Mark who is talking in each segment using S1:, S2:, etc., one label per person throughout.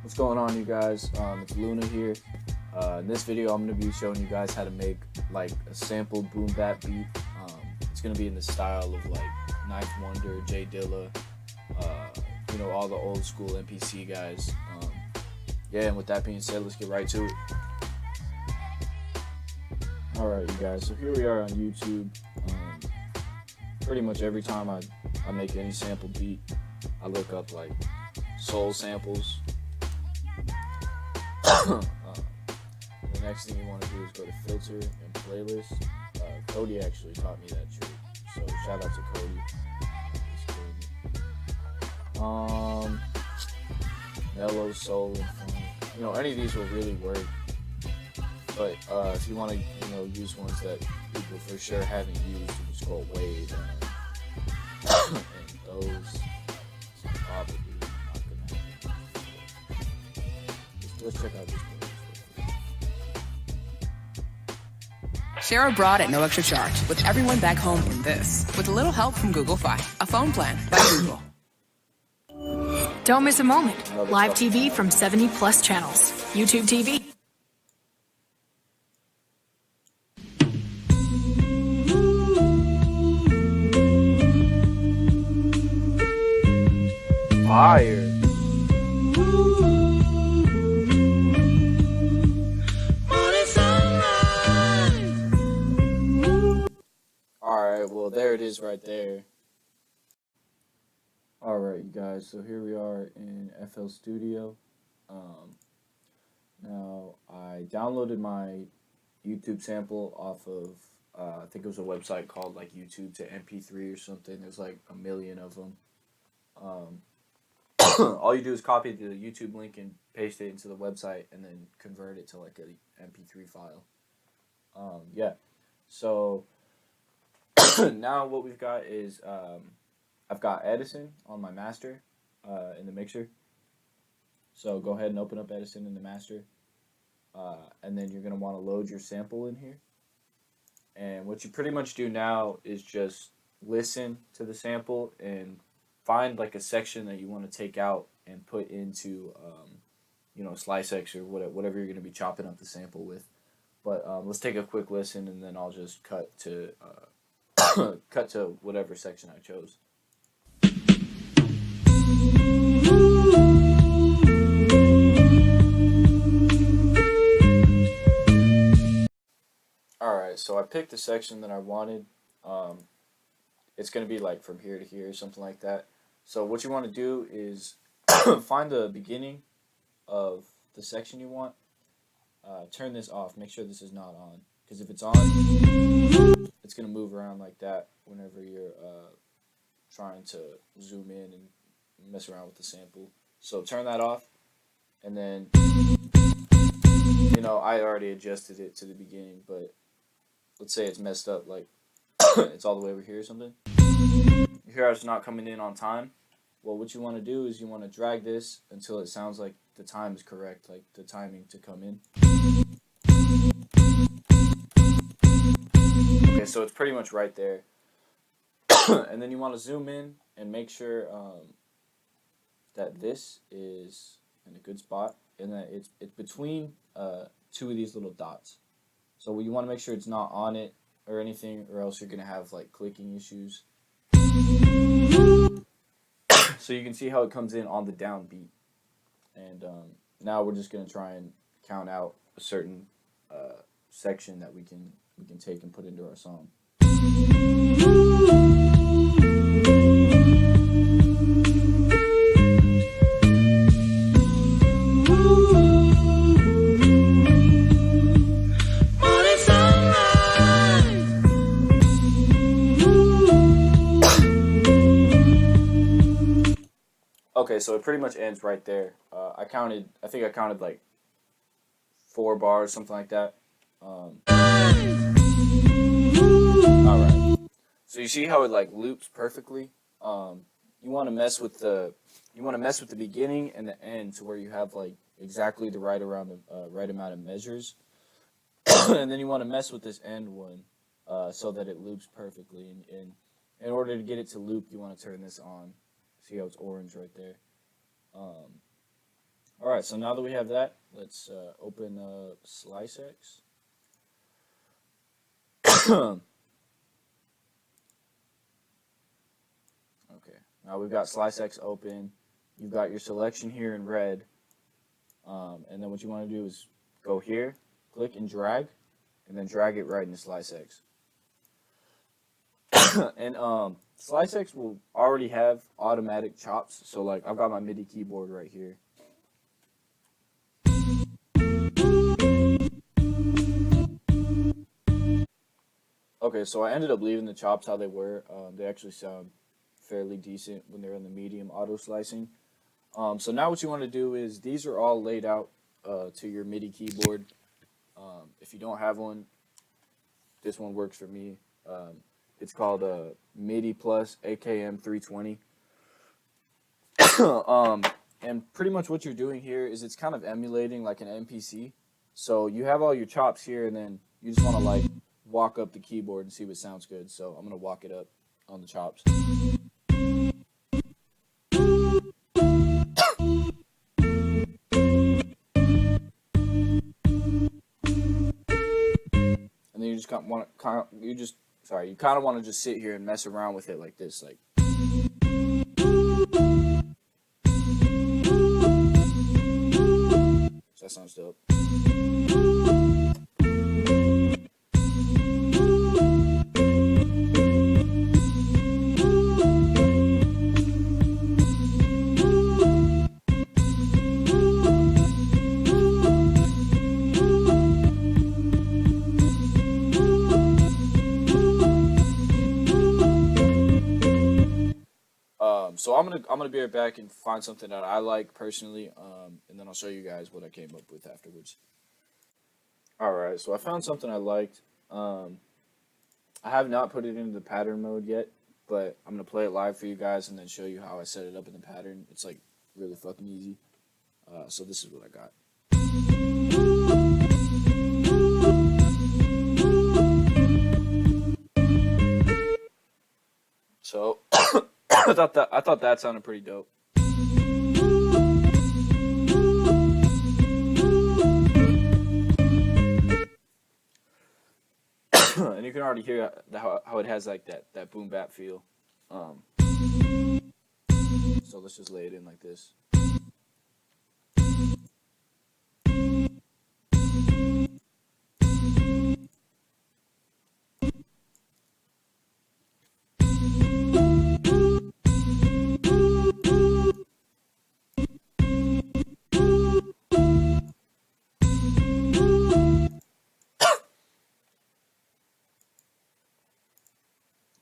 S1: What's going on, you guys? It's Luna here. In this video, I'm going to be showing you guys how to make like a sample boom bap beat. It's going to be in the style of like Ninth Wonder, J Dilla, all the old school MPC guys. Yeah, and with that being said, let's get right to it. Alright, you guys, so here we are on YouTube. Pretty much every time I make any sample beat, I look up like soul samples. The next thing you want to do is go to filter and playlist. Cody actually taught me that trick, so shout out to Cody. Mellow, soul, and fun. Any of these will really work. But if you want to, use ones that people for sure haven't used, you can scroll way down. And those probably not gonna happen. Let's check out this playlist.
S2: Share abroad at no extra charge with everyone back home in this, with a little help from Google Fi, a phone plan by Google.
S3: Don't miss a moment. Live TV from 70 plus channels. YouTube TV.
S1: Fire. Alright, well there it is right there. Alright, you guys, so here we are in FL Studio. Now I downloaded my YouTube sample off of I think it was a website called like YouTube to MP3 or something. There's like a million of them. All you do is copy the YouTube link and paste it into the website and then convert it to like a MP3 file. Yeah, so now what we've got is I've got Edison on my master in the mixer. So go ahead and open up Edison in the master, and then you're going to want to load your sample in here. And what you pretty much do now is just listen to the sample and find like a section that you want to take out and put into Slice X or whatever you're going to be chopping up the sample with. But let's take a quick listen, and then I'll just cut to cut to whatever section I chose. Alright, so I picked the section that I wanted. It's going to be like from here to here, something like that. So what you want to do is find the beginning of the section you want. Turn this off. Make sure this is not on. Because if it's on, it's going to move around like that whenever you're trying to zoom in and mess around with the sample. So turn that off. And then, I already adjusted it to the beginning, but let's say it's messed up, like it's all the way over here or something. You hear it's not coming in on time. Well, what you want to do is you want to drag this until it sounds like the time is correct, like the timing to come in. Okay, so it's pretty much right there. And then you want to zoom in and make sure that this is in a good spot and that it's between two of these little dots. So you want to make sure it's not on it or anything, or else you're going to have like clicking issues. So you can see how it comes in on the downbeat. And now we're just going to try and count out a certain section that we can take and put into our song. Okay, so it pretty much ends right there. I think I counted like 4 bars, something like that. Alright. So you see how it like loops perfectly? You want to mess with the beginning and the end to where you have like exactly the right amount of measures. And then you want to mess with this end one so that it loops perfectly. And in order to get it to loop, you want to turn this on. See how it's orange right there. All right, so now that we have that, let's open SliceX. Okay, now we've got SliceX open. You've got your selection here in red. And then what you want to do is go here, click and then drag it right into SliceX. And SliceX will already have automatic chops. So like I've got my MIDI keyboard right here. Okay, so I ended up leaving the chops how they were. They actually sound fairly decent when they're in the medium auto slicing. So now what you want to do is these are all laid out to your MIDI keyboard. If you don't have one, this one works for me. It's called MIDI Plus AKM 320. And pretty much what you're doing here is it's kind of emulating like an MPC. So you have all your chops here, and then you just want to like walk up the keyboard and see what sounds good. So I'm going to walk it up on the chops. And then you just kind of want to just sit here and mess around with it like this, like. So that sounds dope. So I'm gonna be right back and find something that I like personally, and then I'll show you guys what I came up with afterwards. All right, so I found something I liked. I have not put it into the pattern mode yet, but I'm gonna play it live for you guys and then show you how I set it up in the pattern. It's like really fucking easy. So this is what I got. So I thought that sounded pretty dope. And you can already hear how it has like that boom bap feel. So let's just lay it in like this.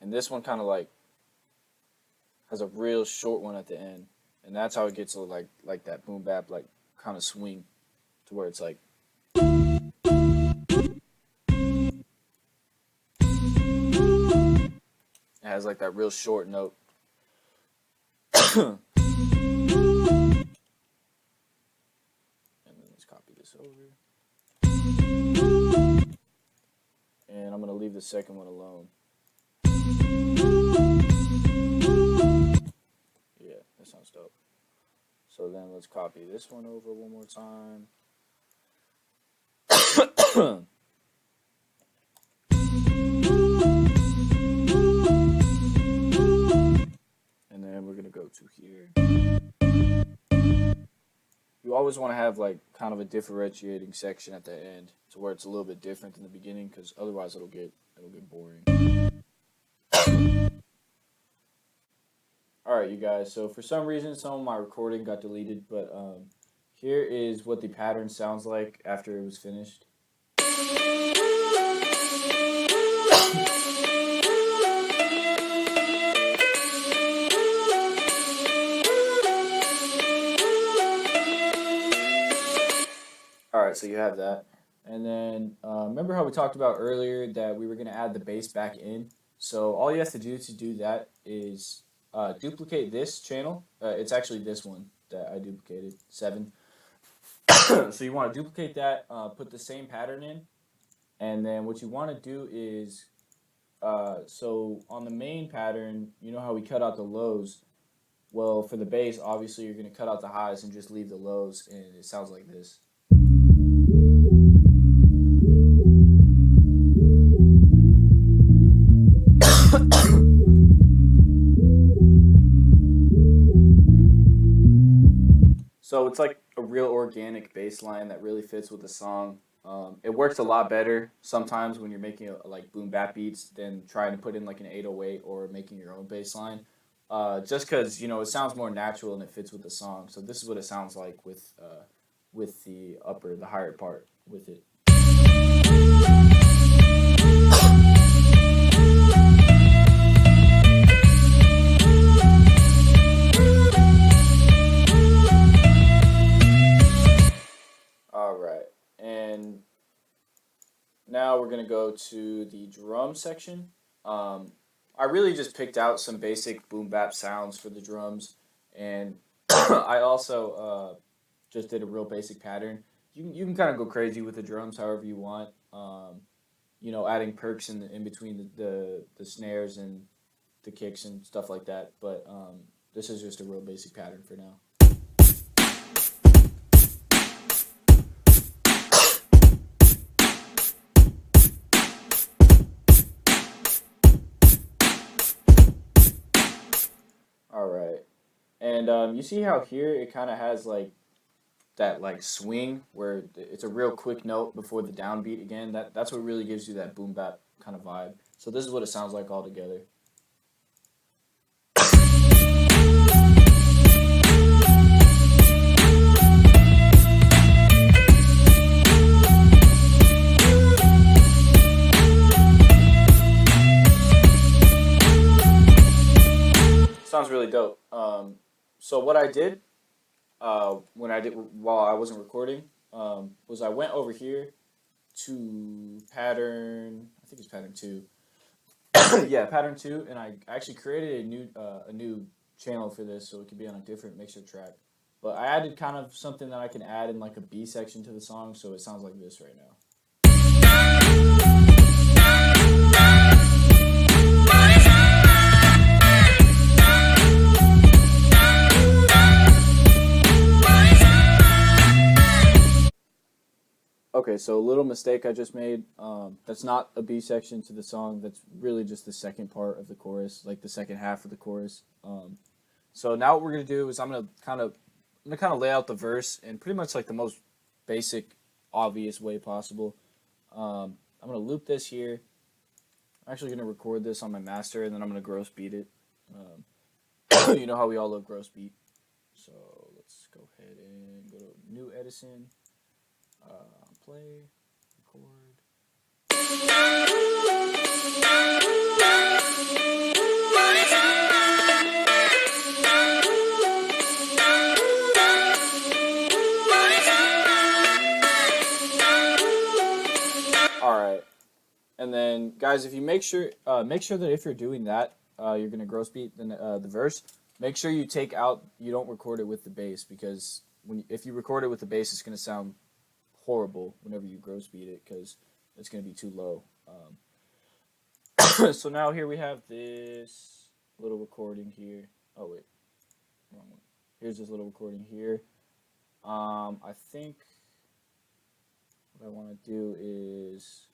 S1: And this one kind of like has a real short one at the end, and that's how it gets like that boom bap like kind of swing to where it's like. It has like that real short note. And then let's copy this over. And I'm gonna leave the second one alone. Yeah, that sounds dope. So then let's copy this one over one more time. And then we're gonna go to here. You always want to have like kind of a differentiating section at the end, to where it's a little bit different than the beginning, because otherwise it'll get boring. Alright, you guys, so for some reason some of my recording got deleted, but here is what the pattern sounds like after it was finished. Alright, so you have that. And then remember how we talked about earlier that we were going to add the bass back in? So all you have to do that is duplicate this channel. It's actually this one that I duplicated, 7. So you want to duplicate that, put the same pattern in, and then what you want to do is, so on the main pattern, you know how we cut out the lows, Well, for the bass, obviously you're going to cut out the highs and just leave the lows, and it sounds like this. So it's like a real organic bass line that really fits with the song. It works a lot better sometimes when you're making like boom bap beats than trying to put in like an 808 or making your own bass line. Just because it sounds more natural and it fits with the song. So this is what it sounds like with the higher part with it. All right, and now we're gonna go to the drum section. I really just picked out some basic boom bap sounds for the drums, and I also just did a real basic pattern. You can kind of go crazy with the drums however you want. Adding perks in between the snares and the kicks and stuff like that. But this is just a real basic pattern for now. All right, and you see how here it kind of has like that like swing where it's a real quick note before the downbeat again. That's what really gives you that boom bap kind of vibe. So this is what it sounds like all together. Sounds really dope. So what I did while I wasn't recording was I went over here to pattern. I think it's pattern 2. Yeah, pattern 2, and I actually created a new channel for this so it could be on a different mixer track. But I added kind of something that I can add in like a B section to the song, so it sounds like this right now. Okay, so a little mistake I just made. That's not a B section to the song. That's really just the second part of the chorus, like the second half of the chorus. So now what we're gonna do is I'm gonna kind of lay out the verse in pretty much like the most basic, obvious way possible. I'm gonna loop this here. I'm actually gonna record this on my master, and then I'm gonna gross beat it. You know how we all love gross beat. So let's go ahead and go to New Edison. Play, record. All right, and then guys, if you make sure that if you're doing that, you're gonna gross beat the verse. Make sure you don't record it with the bass, because if you record it with the bass, it's gonna sound horrible whenever you gross beat it because it's going to be too low. So now here we have this little recording here. Oh wait, wrong one. Here's this little recording here. I think what I want to do is,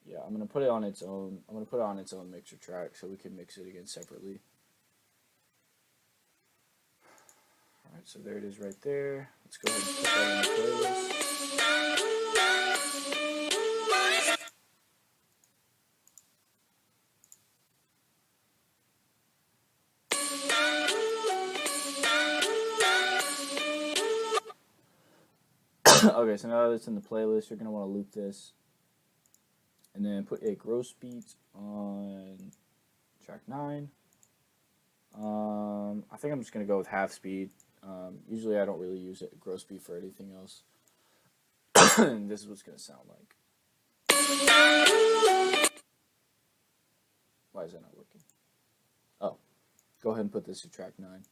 S1: yeah, I'm going to put it on its own. I'm going to put it on its own mixer track so we can mix it again separately. Alright, so there it is right there. Let's go ahead and put that in the playlist. Okay, so now that it's in the playlist, you're going to want to loop this. And then put a gross beat on track 9. I think I'm just going to go with half speed. Usually I don't really use it gross beat for anything else. And this is what it's going to sound like. Why is that not working? Oh, go ahead and put this to track 9.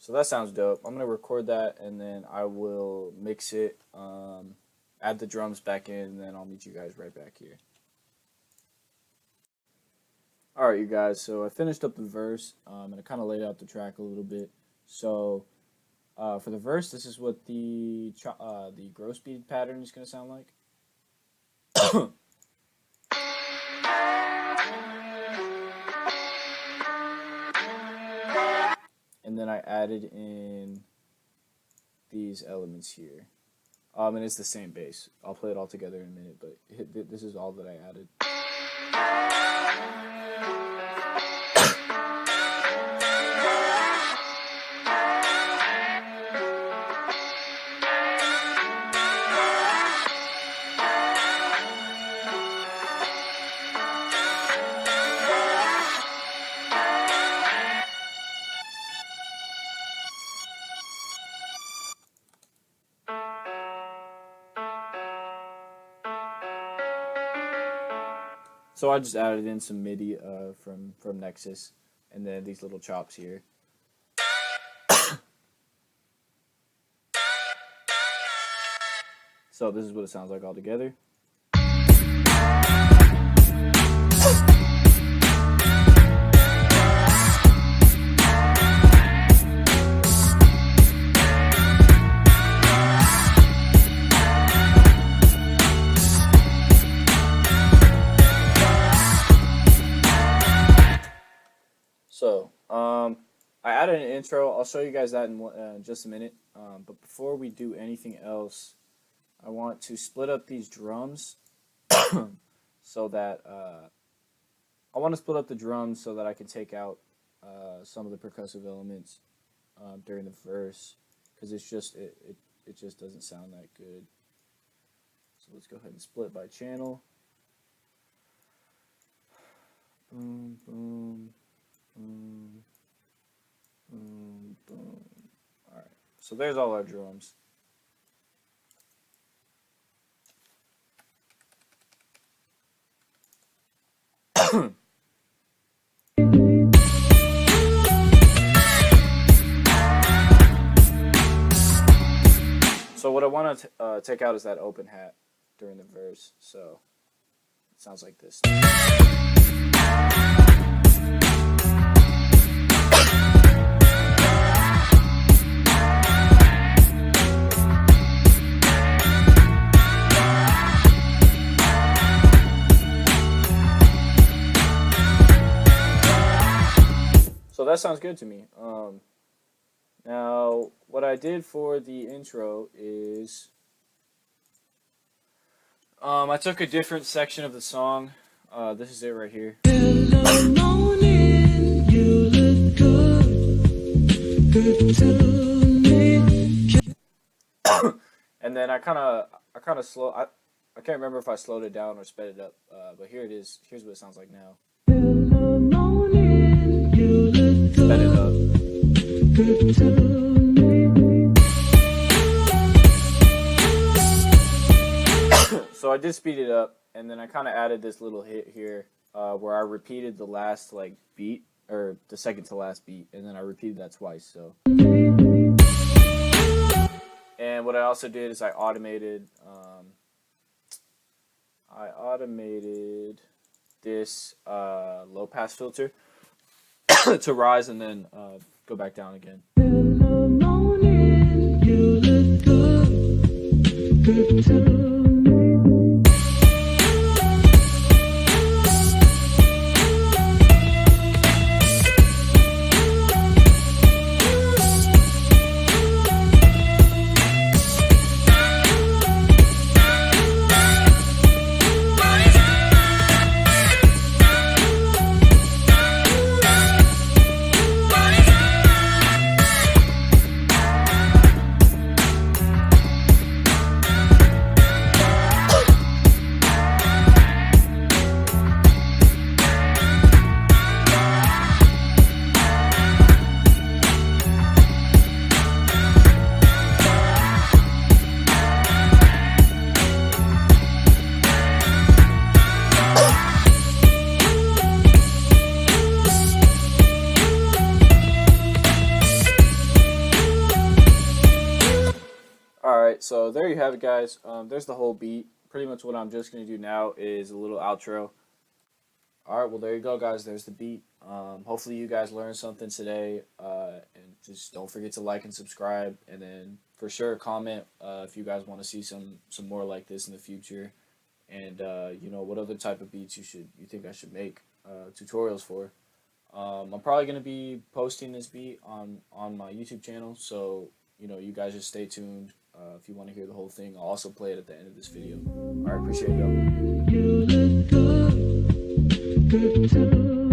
S1: So that sounds dope. I'm gonna record that and then I will mix it, add the drums back in, and then I'll meet you guys right back here. Alright, you guys, so I finished up the verse, and I kind of laid out the track a little bit. So for the verse, this is what the gross beat pattern is going to sound like. And then I added in these elements here. And it's the same bass. I'll play it all together in a minute, but this is all that I added. So I just added in some MIDI from Nexus, and then these little chops here. So this is what it sounds like all together. So, I added an intro. I'll show you guys that in just a minute. But before we do anything else, I want to split up these drums so that I want to split up the drums so that I can take out some of the percussive elements during the verse, because it's just it just doesn't sound that good. So let's go ahead and split by channel. Boom, boom. Boom, boom, boom. Alright, so there's all our drums. So what I want to take out is that open hat during the verse, so it sounds like this. So that sounds good to me. Now, what I did for the intro is I took a different section of the song. This is it right here. Hello, morning, you look good, good to me. And then I kind of slow. I can't remember if I slowed it down or sped it up. But here it is. Here's what it sounds like now. Hello, morning, you look good. Sped it up. Good to me. So I did speed it up, and then I kind of added this little hit here where I repeated the last beat, or the second to last beat, and then I repeated that twice. So, and what I also did is I automated this low pass filter to rise and then go back down again. In the morning, you look good, good to me. right, so there you have it, guys. There's the whole beat. Pretty much what I'm just going to do now is a little outro. All right, well, there you go, guys. There's the beat. Hopefully you guys learned something today, and just don't forget to like and subscribe, and then for sure comment if you guys want to see some more like this in the future, and you know, what other type of beats you think I should make tutorials for. I'm probably going to be posting this beat on my YouTube channel, so you know, you guys just stay tuned if you want to hear the whole thing. I'll also play it at the end of this video. All right, appreciate y'all.
S4: You look good too.